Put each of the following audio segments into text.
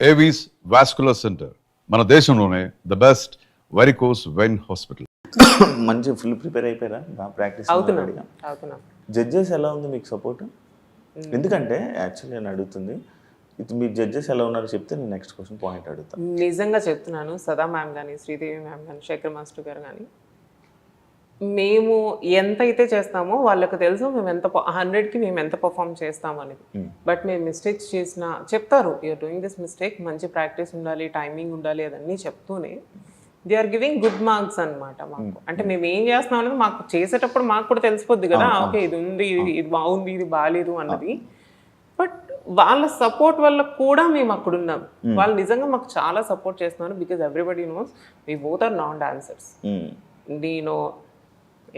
Avis vascular centre మన దేశంలోనే the best varicose vein hospital. మంచి ఫుల్ ప్రిపేర్ అయిపోయారా? బాగా ప్రాక్టీస్ అవుతున్నా. జడ్జెస్ ఎలా ఉంది మీకు సపోర్ట్? ఎందుకంటే యాక్చువల్లీ నేను అడుగుతుంది ఇది, మీ జడ్జెస్ ఎలా ఉన్నారో చెప్తే నేను నెక్స్ట్ క్వశ్చన్ పాయింట్ అడుగుతాను. నిజంగా చెప్తున్నాను, సదా మ్యామ్ కానీ, శ్రీదేవి మ్యామ్ కానీ, శేఖర్ మాస్టర్ గారు కానీ, మేము ఎంత అయితే చేస్తామో వాళ్ళకి తెలుసు మేము ఎంత 100కి మేము ఎంత పర్ఫామ్ చేస్తాము అనేది. బట్ మేము మిస్టేక్స్ చేసినా చెప్తారు, యూఆర్ డూయింగ్ దిస్ మిస్టేక్, మంచి ప్రాక్టీస్ ఉండాలి, టైమింగ్ ఉండాలి, అదన్నీ చెప్తూనే they are giving good marks అనమాట మాకు. అంటే మేము ఏం చేస్తున్నాం అనేది మాకు చేసేటప్పుడు మాకు కూడా తెలిసిపోద్ది కదా, ఓకే ఇది ఉంది, ఇది బాగుంది, ఇది బాగాలేదు అన్నది. బట్ వాళ్ళ సపోర్ట్ వల్ల కూడా మేము అక్కడ ఉన్నాం. వాళ్ళు నిజంగా మాకు చాలా సపోర్ట్ చేస్తున్నారు. Because everybody knows we both are non dancers. నేను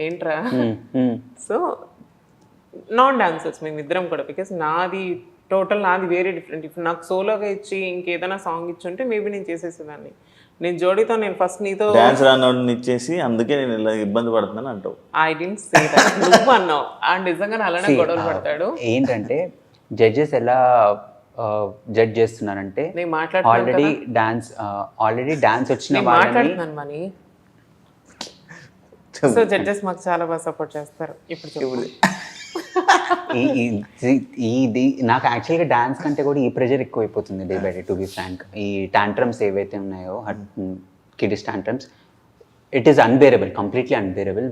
ఏంట్రా, సో నాన్ డాన్సర్స్ మేమిద్దరం కూడా. బికాస్ నాది వేరే డిఫరెంట్. ఇప్పుడు నాకు సోలోగా ఇచ్చి ఇంకేదైనా సాంగ్ ఇచ్చుంటే మేబీ నేను చేసేసేదాన్ని. నేను జోడీతో, నేను ఫస్ట్ నీతో డాన్స్ రానోడిని ఇచ్చేసి అందుకే నేను ఇలా ఇబ్బంది పడుతున్నాను అంటావు. I don't say that. నువ్వు అన్నావు, అండ్ నిజంగా అలానే గొడవలు పడతాడు. ఏంటంటే జడ్జెస్ ఎలా జడ్జ్ చేస్తున్నారంటే, ఆల్రెడీ డాన్స్ వచ్చిన మాట్లాడుతున్నాను మనీ. సో జడ్జెస్ మాకు చాలా బాగా సపోర్ట్ చేస్తారు. ఇప్పుడు ఇది నాకు యాక్చువల్గా డాన్స్ కంటే కూడా ఈ ప్రెషర్ ఎక్కువ అయిపోతుంది day by day, to be frank. ఈ టాంట్రమ్స్ ఏవైతే ఉన్నాయో, kids tantrums, it is unbearable, completely unbearable.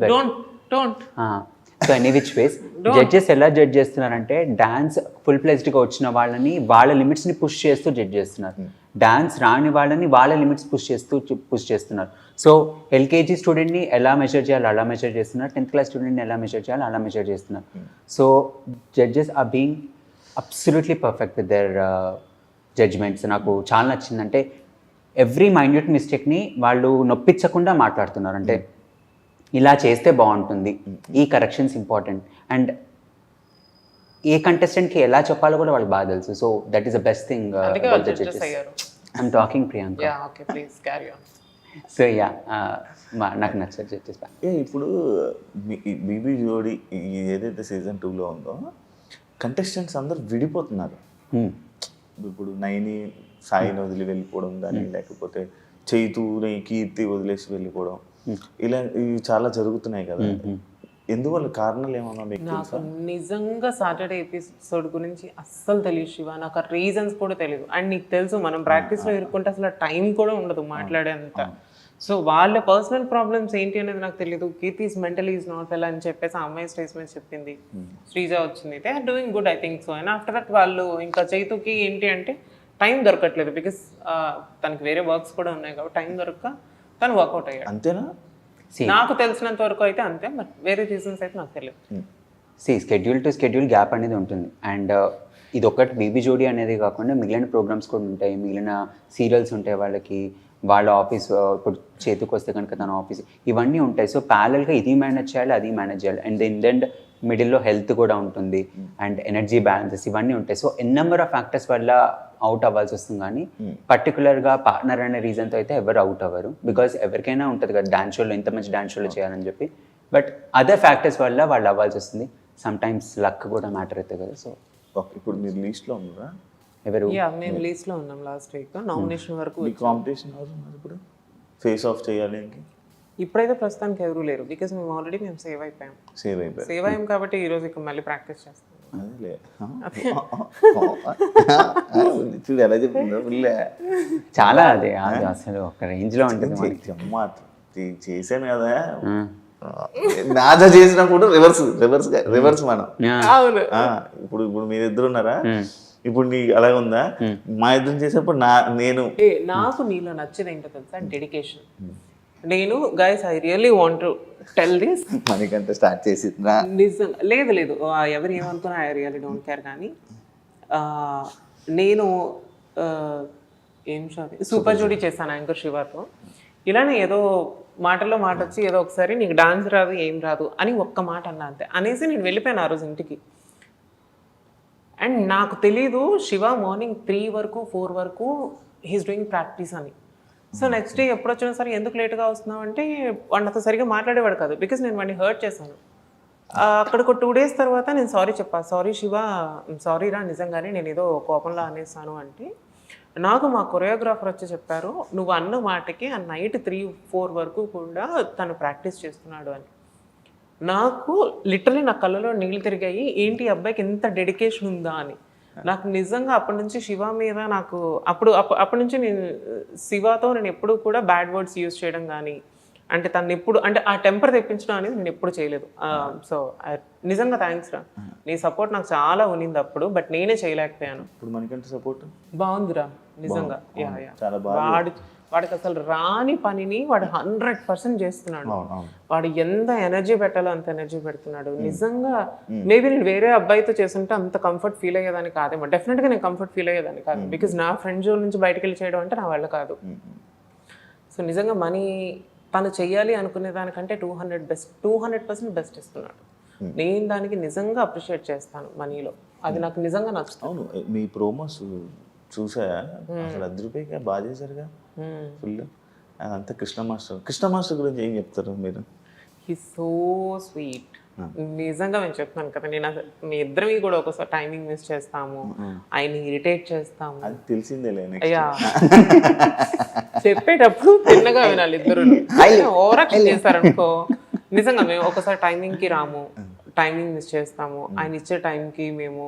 So any which ways judges ఎలా జడ్జ్ చేస్తున్నారంటే, డాన్స్ ఫుల్ ప్లెజ్డ్గా వచ్చిన వాళ్ళని వాళ్ళ లిమిట్స్ని పుష్ చేస్తూ జడ్జ్ చేస్తున్నారు. డాన్స్ రాని వాళ్ళని వాళ్ళ లిమిట్స్ పుష్ చేస్తున్నారు. సో ఎల్కేజీ స్టూడెంట్ని ఎలా మెజర్ చేయాలో అలా మెజర్ చేస్తున్నారు, 10th క్లాస్ స్టూడెంట్ని ఎలా మెజర్ చేయాలో అలా మెజర్ చేస్తున్నారు. So judges are being absolutely perfect with their judgements. నాకు చాలా నచ్చిందంటే ఎవ్రీ మైన్యూట్ మిస్టేక్ని వాళ్ళు నొప్పించకుండా మాట్లాడుతున్నారు. అంటే ఇలా చేస్తే బాగుంటుంది, ఈ కరెక్షన్స్ ఇంపార్టెంట్, అండ్ ఏ కంటెస్టెంట్కి ఎలా చెప్పాలో కూడా వాళ్ళకి బాగా తెలుసు. So that is the best thing about the judges. I'm talking Priyanka. So yeah, నాకు నచ్చదు జడ్జెస్. ఇప్పుడు బీబీ జోడి ఏదైతే సీజన్ 2లో ఉందో, కంటెస్టెంట్స్ అందరూ విడిపోతున్నారు. ఇప్పుడు నైని సాయిని వదిలి వెళ్ళిపోవడం కానీ, లేకపోతే చైతూని కీర్తి వదిలేసి వెళ్ళిపోవడం, ఇలా ఇవి చాలా జరుగుతున్నాయి కదా. ఎందువల్ల కారణాలు ఏమన్నా మీకు? నాకు నిజంగా సాటర్డే ఎపిసోడ్ గురించి అస్సలు తెలియదు శివ. నాకు ఆ రీజన్స్ కూడా తెలియదు. అండ్ నీకు తెలుసు, మనం ప్రాక్టీస్లో ఇరుక్కుంటే అసలు టైం కూడా ఉండదు మాట్లాడేంత. సో వాళ్ళ పర్సనల్ ప్రాబ్లమ్స్ ఏంటి అనేది నాకు తెలియదు. Keerthi is mentally is not well అని చెప్పేసి ఆ అమ్మాయి స్టేజ్ మీద చెప్పింది. శ్రీజ వచ్చింది, they are doing good, I think so. And after that వాళ్ళు ఇంకా చైతుకి ఏంటి అంటే టైం దొరకట్లేదు. బికాస్ తనకి వేరే వర్క్స్ కూడా ఉన్నాయి కాబట్టి టైం దొరక్క తను వర్కౌట్ అయ్యాడు. అంతేనా? నాకు తెలిసినంత వరకు అయితే అంతే. బట్ వేరే రీజన్స్ అయితే నాకు తెలియదు. స్కెడ్యూల్ టు స్కెడ్యూల్ గ్యాప్ అనేది ఉంటుంది. అండ్ ఇది ఒకటి బీబీ జోడీ అనేది కాకుండా మిగిలిన ప్రోగ్రామ్స్ కూడా ఉంటాయి, మిగిలిన సీరియల్స్ ఉంటాయి వాళ్ళకి, వాళ్ళ ఆఫీస్, ఇప్పుడు చేతికి వస్తే కనుక తన ఆఫీస్, ఇవన్నీ ఉంటాయి. సో ప్యారల్గా ఇది మేనేజ్ చేయాలి, అది మేనేజ్ చేయాలి. అండ్ ఇన్ మిడిల్లో హెల్త్ కూడా ఉంటుంది, అండ్ ఎనర్జీ బ్యాలెన్సెస్ ఇవన్నీ ఉంటాయి. So n number of factors వల్ల అవుట్ అవ్వాల్సి వస్తుంది. కానీ పర్టికులర్గా పార్ట్నర్ అనే రీజన్తో అయితే ఎవరు అవుట్ అవ్వరు. బికాజ్ ఎవరికైనా ఉంటుంది కదా డాన్స్ షోలో ఇంత మంచి డాన్స్ షోలో చేయాలని చెప్పి. బట్ అదర్ ఫ్యాక్టర్స్ వల్ల వాళ్ళు అవ్వాల్సి వస్తుంది. సమ్ టైమ్స్ లక్ కూడా మ్యాటర్ అవుతుంది కదా. సో ఇప్పుడు మీరు లీస్ట్లో ఉన్నారా? ఎవరు? మేము లీస్ట్లో ఉన్నాం. లాస్ట్ వీక్ నామినేషన్ వరకు. కాంపిటీషన్ ఇప్పుడు ఫేస్ ఆఫ్ చేయాలి. ఇప్పుడైతే ప్రస్తుతానికి ఎవరు లేరు. బికాస్ మేము ఆల్రెడీ సేవ్ అయ్యాం కాబట్టి ఈరోజు ఇక్కడ మళ్ళీ ప్రాక్టీస్ చేస్తాం. చూడు ఎలా చెప్పిందో చాలా, అదే అసలు ఒక రేంజ్ లో ఉంటుంది. చేశాను కదా, నాజా చేసినప్పుడు రివర్స్ మనం. ఇప్పుడు మీరు ఇద్దరు ఉన్నారా, ఇప్పుడు నీ అలాగే ఉందా? మా ఇద్దరు చేసేప్పుడు నాకు నీలో నచ్చేది ఏంటో తెలుసా? డెడికేషన్. నేను guys I really want to tell this, మనకంటే స్టార్ట్ చేసి నిజంగా లేదు ఎవరు ఏమనుకున్నా ఐ రియల్లీ డోంట్ కేర్. కానీ నేను సూపర్ జోడీ చేశాను యాంకర్ శివతో. ఇలానే ఏదో మాటల్లో మాట వచ్చి ఏదో ఒకసారి నీకు డాన్స్ రాదు ఏం రాదు అని ఒక్క మాట అన్నా అంతే. అనేసి నేను వెళ్ళిపోయాను ఆ రోజు ఇంటికి. అండ్ నాకు తెలీదు శివ మార్నింగ్ 3 వరకు 4 వరకు హీస్ డూయింగ్ ప్రాక్టీస్ అని. సో నెక్స్ట్ డే ఎప్పుడు వచ్చినా సరే ఎందుకు లేట్గా వస్తున్నావు అంటే వాడితో సరిగ్గా మాట్లాడేవాడు కాదు. బికాస్ నేను వాడిని హర్ట్ చేశాను. అక్కడ ఒక 2 days తర్వాత నేను సారీ చెప్పా, సారీ శివ, సారీ రా నిజంగానే నేను ఏదో కోపంలో అనేసాను అంటే నాకు మా కొరియోగ్రాఫర్ వచ్చి చెప్పారు, నువ్వు అన్న మాటకి ఆ నైట్ 3-4 వరకు కూడా తను ప్రాక్టీస్ చేస్తున్నాడు అని. నాకు లిటరలీ నా కళ్ళలో నీళ్ళు తిరిగాయి, ఏంటి ఈ అబ్బాయికి ఎంత డెడికేషన్ ఉందా అని. నాకు నిజంగా అప్పటి నుంచి శివ మీద నాకు అప్పటి నుంచి నేను శివతో నేను ఎప్పుడు కూడా బ్యాడ్ వర్డ్స్ యూజ్ చేయడం కానీ, అంటే తను ఎప్పుడు అంటే ఆ టెంపర్ తెప్పించడం అనేది నేను ఎప్పుడు చేయలేదు. సో నిజంగా థ్యాంక్స్ రా, నీ సపోర్ట్ నాకు చాలా ఉన్నింది అప్పుడు, బట్ నేనే చేయలేకపోయాను. ఇప్పుడు మనకంటే సపోర్ట్ బాగుందిరా నిజంగా. చాలా బాగా. వాడికి అసలు రాని పనిని వాడు 100% చేస్తున్నాడు. వాడు ఎంత ఎనర్జీ పెట్టాలో అంత ఎనర్జీ పెడుతున్నాడు నిజంగా. మేబీ నేను వేరే అబ్బాయితో చేస్తుంటే అంత కంఫర్ట్ ఫీల్ అయ్యేదాన్ని కాదేమో, డెఫినెట్గా నేను కంఫర్ట్ ఫీల్ అయ్యేదాన్ని కాదు, బికాజ్ నా ఫ్రెండ్ జోన్ నుంచి బయటకు వెళ్ళి చేయడం అంటే నా వల్ల కాదు. సో నిజంగా మనీ తను చెయ్యాలి అనుకునే దానికంటే 200% బెస్ట్ ఇస్తున్నాడు. నేను దానికి నిజంగా అప్రిషియేట్ చేస్తాను మనీలో, అది నాకు నిజంగా నచ్చుతుంది. అవును, మీ ప్రోమోస్ చూసా అసలు 10 రూపాయగా బాగా చేశారుగా ఫుల్. అదంతా కృష్ణ మాస్టర్ గురించి ఏం చెప్తారు మీరు? He so sweet. నిజంగా నేను చెప్తున్నాను కదా, నేను అసలు మీ ఇద్దరివి కూడా ఒకసారి టైమింగ్ మిస్ చేస్తాము, ఆయన ఇరిటేట్ చేస్తాము, అది తెలిసిందేలే. అయ్యా చెప్పేటప్పుడు తిన్నగా వినాలి ఇద్దరు. ఓవరాక్షన్ చేస్తారనుకో నిజంగా మేము ఒకసారి టైమింగ్కి రాము, టైమింగ్ మిస్ చేస్తాము. ఆయన ఇచ్చే టైంకి మేము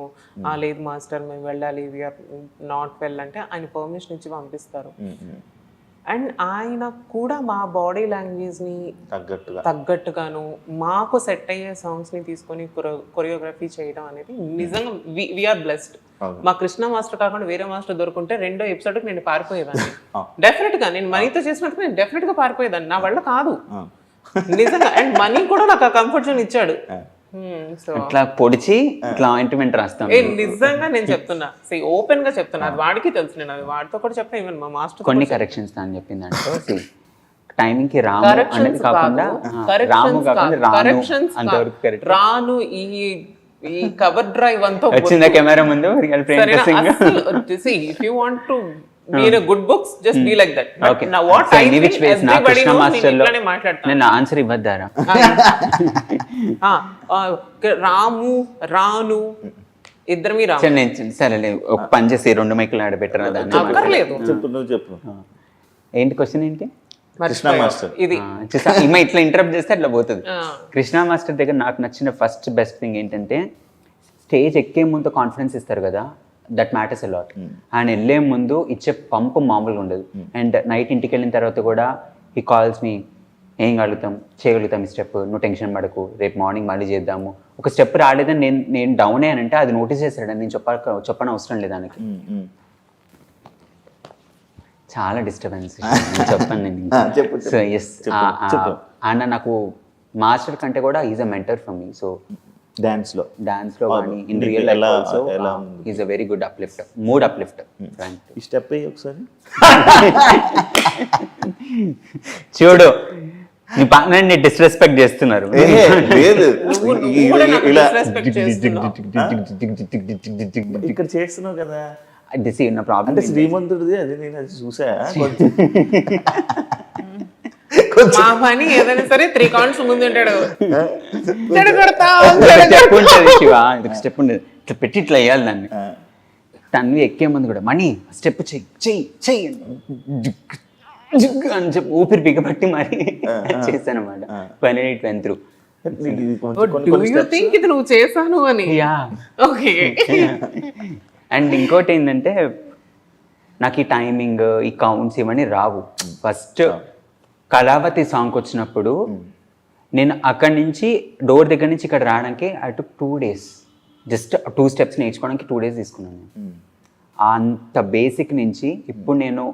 లేదు మాస్టర్ మేము వెళ్ళాలి, వీఆర్ నాట్ వెల్ అంటే ఆయన పర్మిషన్ ఇచ్చి పంపిస్తారు. అండ్ ఆయన కూడా మా బాడీ లాంగ్వేజ్ని తగ్గట్టుగాను మాకు సెట్ అయ్యే సాంగ్స్ని తీసుకొని కొరియోగ్రఫీ చేయడం అనేది నిజంగా వీఆర్ బ్లెస్డ్. మా కృష్ణ మాస్టర్ కాకుండా వేరే మాస్టర్ దొరుకుంటే 2వ ఎపిసోడ్కి నేను పారిపోయేదాన్ని. డెఫినెట్గా నేను మనీతో చేసినట్టు నేను డెఫినెట్గా పారిపోయేదాన్ని, నా వల్ల కాదు నిజంగా. అండ్ మనీ కూడా నాకు ఆ కంఫర్ట్ జోన్ ఇచ్చాడు. ఇట్లా పొడిచి ఇట్లా ఆయింట్మెంట్ రాస్తాం. నిజంగా నేను చెప్తున్నా, ఓపెన్ గా చెప్తున్నా, అది వాడికి తెలుసు, నేను అది వాడితో కూడా చెప్పిన. ఈవెన్ మా మాస్టర్ కొన్ని కరెక్షన్స్ అని చెప్పిందంటే టైమింగ్ కి రాము అనేది కాకుండా రాము కాకుండా రాను ఈ కవర్ డ్రైవ్ అంతా వచ్చిందా కెమెరా ముందు. If you want to be in a good books just be like that. Okay. Now what so I think which ways na Krishna master lo నేను ఆన్సర్ ఇవ్వద్దారా? రాము రాను ఇద్దరమీ రాము. సరే ఒక పని చేసి 2 మైకులు ఆడ బెటర్ దాన్ని అక్కర్లేదు. చెప్పు ఏంటి క్వశ్చన్ ఏంటి? కృష్ణ మాస్టర్ ఇది ఈమె ఇట్లా ఇంటరప్ట్ చేస్తే అట్లా పోతుంది. కృష్ణ మాస్టర్ దగ్గర నాకు నచ్చిన ఫస్ట్ బెస్ట్ థింగ్ ఏంటంటే స్టేజ్ ఎక్కే ముందు కాన్ఫిడెన్స్ ఇస్తారు కదా, దట్ మ్యాటర్స్ అ లాట్. ఆయన వెళ్ళే ముందు ఇచ్చే పంపు మామూలుగా ఉండదు. అండ్ నైట్ ఇంటికి వెళ్ళిన తర్వాత కూడా ఈ కాల్స్ మీ ఏం చేయగలుగుతాం ఈ స్టెప్, నువ్వు టెన్షన్ పడకు, రేపు మార్నింగ్ మళ్ళీ చేద్దాము. ఒక స్టెప్ రాలేదని నేను డౌన్ అయ్యానంటే అది నోటీస్ చేస్తాడని నేను చెప్పని అవసరం లేదు దానికి. చాలా డిస్టర్బెన్స్ చెప్పాను నేను. సో ఎస్, అన్న నాకు మాస్టర్ కంటే కూడా is a mentor for me. So dance లో కానీ in real life also is a very good uplifter, mood uplifter. ఈ స్టెప్ అయ్యి ఒకసారి చూడు, నీ పార్ట్నర్ని డిస్రెస్పెక్ట్ చేస్తున్నారు. లేదు ఇలా ఇక్కడ చేస్తున్నావు కదా, ఉన్న ప్రాబ్లం అంటే శ్రీమంతుడిది అది నేను అది చూసా. మా పని ఏదైనా సరే 3 కాన్స్ ముందు ఉంటాడు. స్టెప్ ఉంటుంది శివ, స్టెప్ ఉండేది ఇట్లా పెట్టి ఇట్లా వేయాలి దాన్ని. తన్వి ఎక్కే ముందు కూడా మనీ స్టెప్ చెయ్యి అని చెప్పి ఊపిరి బిగబట్టి మరి చేశాను అనమాట. Finally it went through. ఇది నువ్వు చేశాను అని. అండ్ ఇంకోటి ఏంటంటే నాకు ఈ టైమింగ్ ఈ కౌంట్స్ ఇవన్నీ రావు. ఫస్ట్ కళావతి సాంగ్ వచ్చినప్పుడు నేను అక్కడి నుంచి డోర్ దగ్గర నుంచి ఇక్కడ రావడానికి I took 2 days, just 2 steps నేర్చుకోవడానికి 2 days తీసుకున్నాను. అంత బేసిక్ నుంచి ఇప్పుడు నేను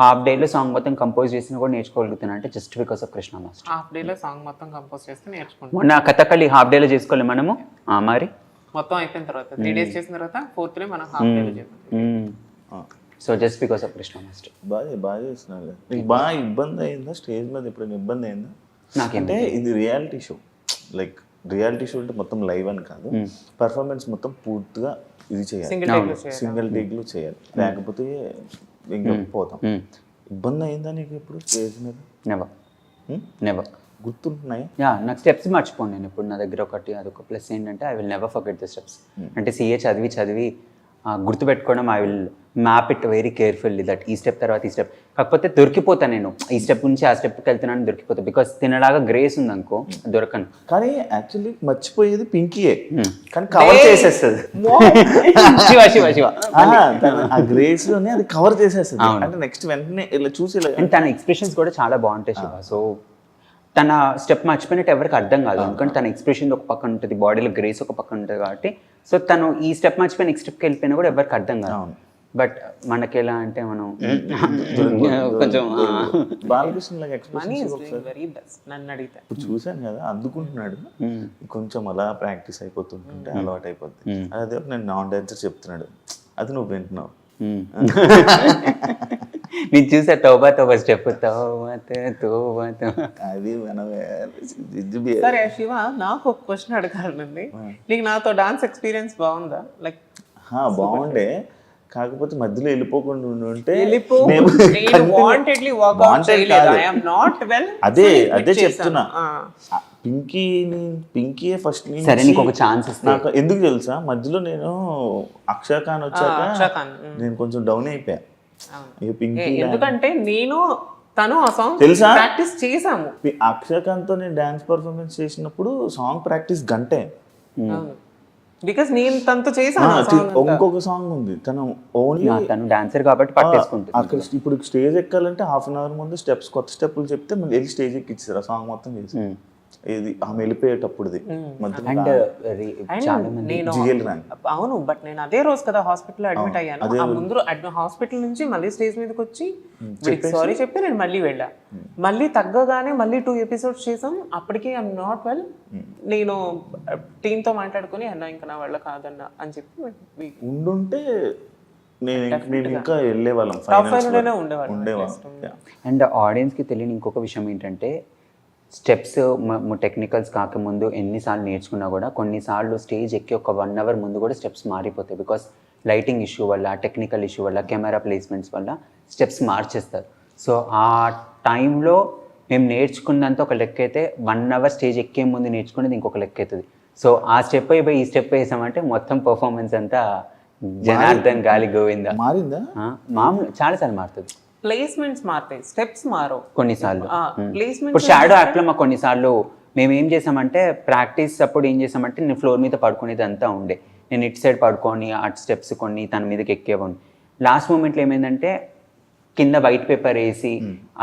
హాఫ్ డేలో సాంగ్ మొత్తం కంపోజ్ చేసిన కూడా నేర్చుకోగలుగుతాను అంటే just because of Krishna master. Half డేలో సాంగ్ మొత్తం కంపోజ్ చేస్తే నేర్చుకుంటాను. మొన్న కథకళి హాఫ్ డేలో చేసుకోవాలి మనము. మరి మొత్తం అయిపోయిన తర్వాత 3 days చేసిన తర్వాత 4th డే మనం హాఫ్ డేలో చేస్తాం. So just because of Krishna master. బాగా చేస్తున్నారు. బాగా ఇబ్బంది అయిందా స్టేజ్ మీద? ఎప్పుడైనా ఇబ్బంది అయిందా? నాకంటే ఇది reality show, like reality show అంటే మొత్తం లైవ్ అని కాదు, పర్ఫార్మెన్స్ మొత్తం పూర్తిగా ఇది చేయాలి, సింగిల్ టేక్లు చేయాలి, లేకపోతే ఇంకా పోతాం. ఇబ్బంది అయిందా నీకు ఎప్పుడు స్టేజ్ మీద? నెవర్. గుర్తుంటున్నాయా? నాకు స్టెప్స్ మర్చిపోను నేను ఇప్పుడు. నా దగ్గర ఒకటి అదొక ప్లస్ ఏంటంటే I will never forget the steps. అంటే CA చదివి గుర్తుపెట్టుకోవడం I will map it very carefully that ఈ స్టెప్ తర్వాత ఈ స్టెప్. కాకపోతే దొరికిపోతాను నేను, ఈ స్టెప్ నుంచి ఆ స్టెప్కి వెళ్తున్నాను దొరికిపోతా. బికాస్ తినలాగా గ్రేస్ ఉంది అనుకో దొరకను. కానీ యాక్చువల్లీ మర్చిపోయేది పింకీయే, కానీ కవర్ చేసేస్తుంది. శివ శివ శివ ఆ గ్రేస్ లోనే అది కవర్ చేసేస్తుంది. అంటే నెక్స్ట్ వెంటనే ఇలా చూసి అండ్ తన ఎక్స్ప్రెషన్స్ కూడా చాలా బాగుంటాయి శివ. సో తన స్టెప్ మర్చిపోయినట్టు ఎవరికి అర్థం కాదు, ఎందుకంటే తన ఎక్స్ప్రెషన్ ఒక పక్కన ఉంటుంది, బాడీలో గ్రేస్ ఒక పక్కన ఉంటుంది కాబట్టి. సో తను ఈ స్టెప్ మర్చిపోయి నెక్స్ట్ స్టెప్కి వెళ్ళిపోయినా కూడా ఎవరికి అర్థం కాదు. బట్ మనకి ఎలా అంటే మనం కొంచెం బాలకృష్ణ లాగా money expression is doing very best నన్ను అడిగితే. ఇప్పుడు చూసాను కదా, అందుకుంటున్నాడు. కొంచెం అలా ప్రాక్టీస్ అయిపోతుంటే అలవాటు అయిపోద్ది. అదే నేను నాన్ డాన్సర్ చెప్తున్నాడు, అది నువ్వు వింటున్నావు. నేను చూసా తోబా తోబా స్టెప్ అది మనం సరే శివ, నాకు ఒక క్వశ్చన్ అడగాలండి. నీకు నాతో డాన్స్ ఎక్స్పీరియన్స్ బాగుందా? లైక్ బాగుండే, కాకపోతే మధ్యలో వెళ్ళిపోకుండా ఉంటే అదే చెప్తున్నా. పింకీ ఫస్ట్ సరే నీకు ఒక ఛాన్స్ నాకు ఎందుకు తెలుసా, మధ్యలో నేను అక్షర్ ఖాన్ వచ్చాక నేను కొంచెం డౌన్ అయిపోయా. ఎందుకంటే నేను తను ఆ సాంగ్ తెలుసా ప్రాక్టీస్ చేసాము. అక్షర్ ఖాన్ తో నేను డాన్స్ పర్ఫార్మెన్స్ చేసినప్పుడు సాంగ్ ప్రాక్టీస్ గంటే. బికాస్ నేను తనతో చేశాను. ఇంకొక సాంగ్ ఉంది, తను ఓన్లీ తను డాన్సర్ కాబట్టి పట్టేసుకుంటుంది. అక్కడ ఇప్పుడు స్టేజ్ ఎక్కాలంటే హాఫ్ అన్ అవర్ ముందు స్టెప్స్ కొత్త స్టెప్పులు చెప్తే మళ్ళీ వెళ్ళి స్టేజ్ ఎక్కిచ్చారు, ఆ సాంగ్ మొత్తం చేసి. ఇది ఆమె వెళ్ళిపోయేటప్పుడుది అవును. బట్ నేను అదే రోజు కదా హాస్పిటల్లో అడ్మిట్ అయ్యాను. ఆ ముందు హాస్పిటల్ నుంచి మళ్ళీ స్టేజ్ మీదకి వచ్చి సారీ చెప్పి నేను మళ్ళీ వెళ్ళా. మళ్ళీ తగ్గగానే మళ్ళీ 2 episodes చేసాం. అప్పటికి ఐఎమ్ నాట్ వెల్. నేను టీంతో మాట్లాడుకుని అన్న ఇంకా నా వల్ల కాదన్నా అని చెప్పి ఉండుంటే నేను ఇంకా వెళ్ళేవాళ్ళం, ఉండేవాళ్ళం. అండ్ ఆడియన్స్కి తెలియని ఇంకొక విషయం ఏంటంటే, స్టెప్స్ టెక్నికల్స్ కాకముందు ఎన్నిసార్లు నేర్చుకున్నా కూడా కొన్నిసార్లు స్టేజ్ ఎక్కి ఒక 1 hour ముందు కూడా స్టెప్స్ మారిపోతాయి. బికాస్ లైటింగ్ ఇష్యూ వల్ల, టెక్నికల్ ఇష్యూ వల్ల, కెమెరా ప్లేస్మెంట్స్ వల్ల స్టెప్స్ మార్చేస్తారు. సో ఆ టైంలో మేము నేర్చుకున్నంత ఒక లెక్క అయితే, 1 hour స్టేజ్ ఎక్కే ముందు నేర్చుకునేది ఇంకొక లెక్క అవుతుంది. సో ఆ స్టెప్ అయిపోయి ఈ స్టెప్ వేసామంటే మొత్తం పర్ఫార్మెన్స్ అంతా జనార్దన్ గాలి గోవిందా మారిందా. మామూలు చాలాసార్లు మారుతుంది. ప్లేస్మెంట్స్ మారుతాయి, స్టెప్స్ మారవు కొన్నిసార్లు. ప్లేస్మెంట్ ఇప్పుడు షాడో యాక్ట్లో మాకు కొన్నిసార్లు మేము ఏం చేసామంటే, ప్రాక్టీస్ అప్పుడు ఏం చేసామంటే, నేను ఫ్లోర్ మీద పడుకునేది అంతా ఉండే. నేను ఇటు సైడ్ పడుకొని అటు స్టెప్స్ కొన్ని తన మీదకి ఎక్కేవాడిని. లాస్ట్ మూమెంట్లో ఏమైందంటే, కింద వైట్ పేపర్ వేసి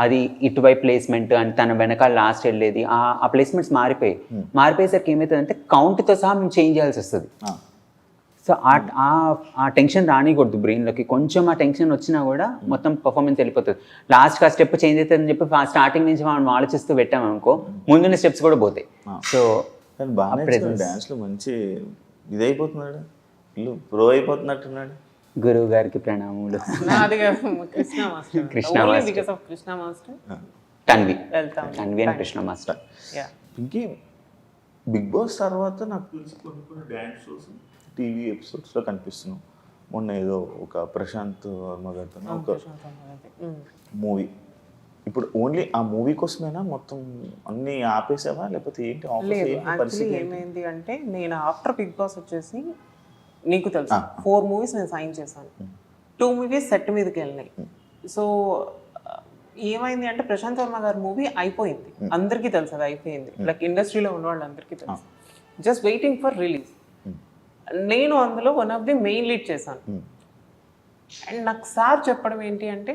అది ఇటువైపు ప్లేస్మెంట్ అని తన వెనకాల లాస్ట్ వెళ్ళేది. ఆ ప్లేస్మెంట్స్ మారిపోయేసరికి ఏమవుతుందంటే కౌంట్తో సహా మేము చేంజ్ చేయాల్సి వస్తుంది. సో ఆ టెన్షన్ రానికూడదు బ్రెయిన్లోకి. కొంచెం ఆ టెన్షన్ వచ్చినా కూడా మొత్తం పర్ఫార్మెన్స్ వెళ్ళిపోతుంది. లాస్ట్కి ఆ స్టెప్ చేంజ్ అవుతుందని చెప్పి స్టార్టింగ్ నుంచి మనం ఆలోచిస్తూ పెట్టామనుకో ముందున్న స్టెప్స్ కూడా పోతాయి. సో డాన్స్లో మంచి ఇదైపోతున్నాడు, ప్రో అయిపోతున్నట్టున్నాడు. గురువు గారికి ప్రణామములు. Krishna master, Tanvi and Krishna master. ఇంకే బిగ్ బాస్ తర్వాత నాకు తెలిసి కొన్ని డాన్స్ షోస్ టీవీ ఎపిసోడ్స్లో కనిపిస్తున్నాం. మొన్న ఏదో ఒక ప్రశాంత్ వర్మ గారితో ఒక మూవీ. ఇప్పుడు ఓన్లీ ఆ మూవీ కోసమేనా మొత్తం అన్ని ఆపేసావా, లేకపోతే ఏంటి? ఏమైంది అంటే, నేను ఆఫ్టర్ బిగ్ బాస్ వచ్చేసి నీకు తెలుసు 4 movies నేను సైన్ చేశాను. 2 movies సెట్ మీదకి వెళ్ళినాయి. సో ఏమైంది అంటే, ప్రశాంత్ వర్మ గారి మూవీ అయిపోయింది, అందరికీ తెలుసు అది అయిపోయింది. లైక్ ఇండస్ట్రీలో ఉన్న వాళ్ళందరికీ తెలుసు. Just waiting for release. నేను అందులో one of the main lead చేశాను. అండ్ నాకు సార్ చెప్పడం ఏంటి అంటే,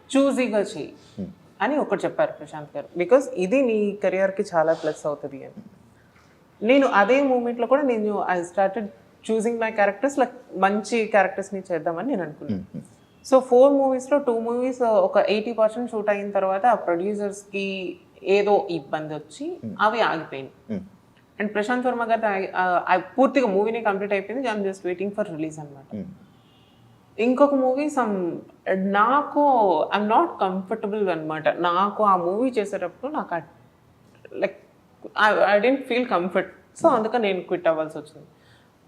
చూజీగా చెయ్యి అని ఒకటి చెప్పారు ప్రశాంత్ గారు. బికాస్ ఇది నీ కెరియర్కి చాలా ప్లస్ అవుతుంది అని. నేను అదే మూమెంట్లో కూడా నేను I started choosing my characters, like మంచి క్యారెక్టర్స్ని చేద్దామని నేను అనుకున్నాను. సో 4 moviesలో 2 movies ఒక 80% షూట్ అయిన తర్వాత ఆ ప్రొడ్యూసర్స్కి ఏదో ఇబ్బంది వచ్చి అవి ఆగిపోయింది. అండ్ ప్రశాంత్ వర్మ గారి పూర్తిగా మూవీని కంప్లీట్ అయిపోయింది. I'm just waiting for release అనమాట. ఇంకొక మూవీ నాకు ఐఎమ్ నాట్ కంఫర్టబుల్ అనమాట. నాకు ఆ మూవీ చేసేటప్పుడు నాకు like I didn't feel comfort. So అందుకని నేను క్విట్ అవ్వాల్సి వచ్చింది.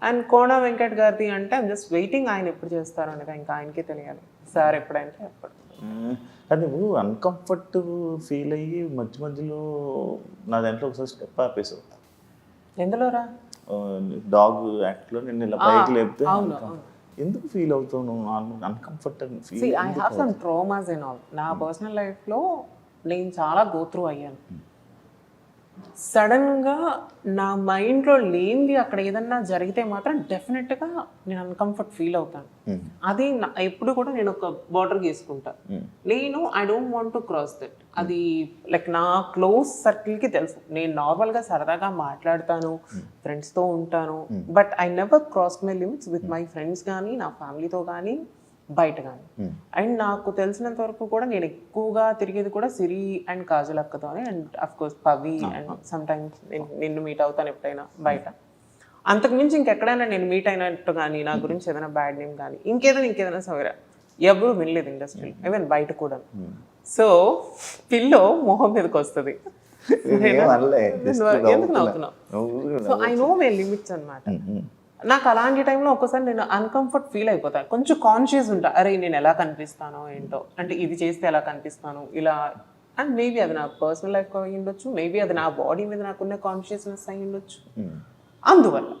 అండ్ కోన వెంకట్ గారిది అంటే ఐఎమ్ జస్ట్ వెయిటింగ్ ఆయన ఎప్పుడు చేస్తారు అనేది ఇంకా ఆయనకే తెలియాలి. సార్ ఎప్పుడంటే అప్పుడు. కానీ నువ్వు అన్కంఫర్ట్ ఫీల్ అయ్యి మధ్యలో నా దాంట్లో ఒకసారి స్టెప్ ఆపేసావు. ఎందులోరా? డాగ్ యాక్ట్లో నేను ఇలా పైకి లేపితే ఎందుకు ఫీల్ అవుతావు నువ్వు normal uncomfortable See, feel I have some traumas and all. నా పర్సనల్ లైఫ్లో నేను చాలా గో త్రూ అయ్యాను. సడన్గా నా మైండ్లో లేనిది అక్కడ ఏదన్నా జరిగితే మాత్రం డెఫినెట్గా నేను అన్కంఫర్ట్ ఫీల్ అవుతాను. అది ఎప్పుడు కూడా నేను ఒక బార్డర్ గీసుకుంటా. నేను I don't want to cross that. అది లైక్ నా క్లోజ్ సర్కిల్కి తెలుసు. నేను నార్మల్గా సరదాగా మాట్లాడతాను, ఫ్రెండ్స్తో ఉంటాను, but I never cross my limits with my friends కానీ నా ఫ్యామిలీతో కానీ బయట కానీ. అండ్ నాకు తెలిసినంత వరకు కూడా నేను ఎక్కువగా తిరిగేది కూడా సిరి అండ్ కాజల్ అక్కతోనే, and of course Pavi and sometimes నిన్ను మీట్ అవుతాను ఎప్పుడైనా బయట. అంతకుమించి ఇంకెక్కడైనా నేను మీట్ అయినట్టు కానీ నా గురించి ఏదైనా బ్యాడ్ నేమ్ కానీ ఇంకేదైనా సవరా ఎవరు వినలేదు ఇండస్ట్రీలో, ఈవెన్ బయట కూడా. సో పిల్లో మొహం మీదకి వస్తుంది. ఎందుకు నవ్వుతున్నావు? So I know my limits అనమాట. నాకు అలాంటి టైంలో ఒక్కసారి నేను అన్కంఫర్ట్ ఫీల్ అయిపోతాను. కొంచెం కాన్షియస్ ఉంటా, అరే నేను ఎలా కనిపిస్తానో ఏంటో, అంటే ఇది చేస్తే ఎలా కనిపిస్తాను ఇలా. అండ్ మేబీ అది నా పర్సనల్ లైఫ్ అయ్యి ఉండొచ్చు, మేబీ అది నా బాడీ మీద నాకున్న కాన్షియస్నెస్ అయ్యి ఉండొచ్చు. అందువల్ల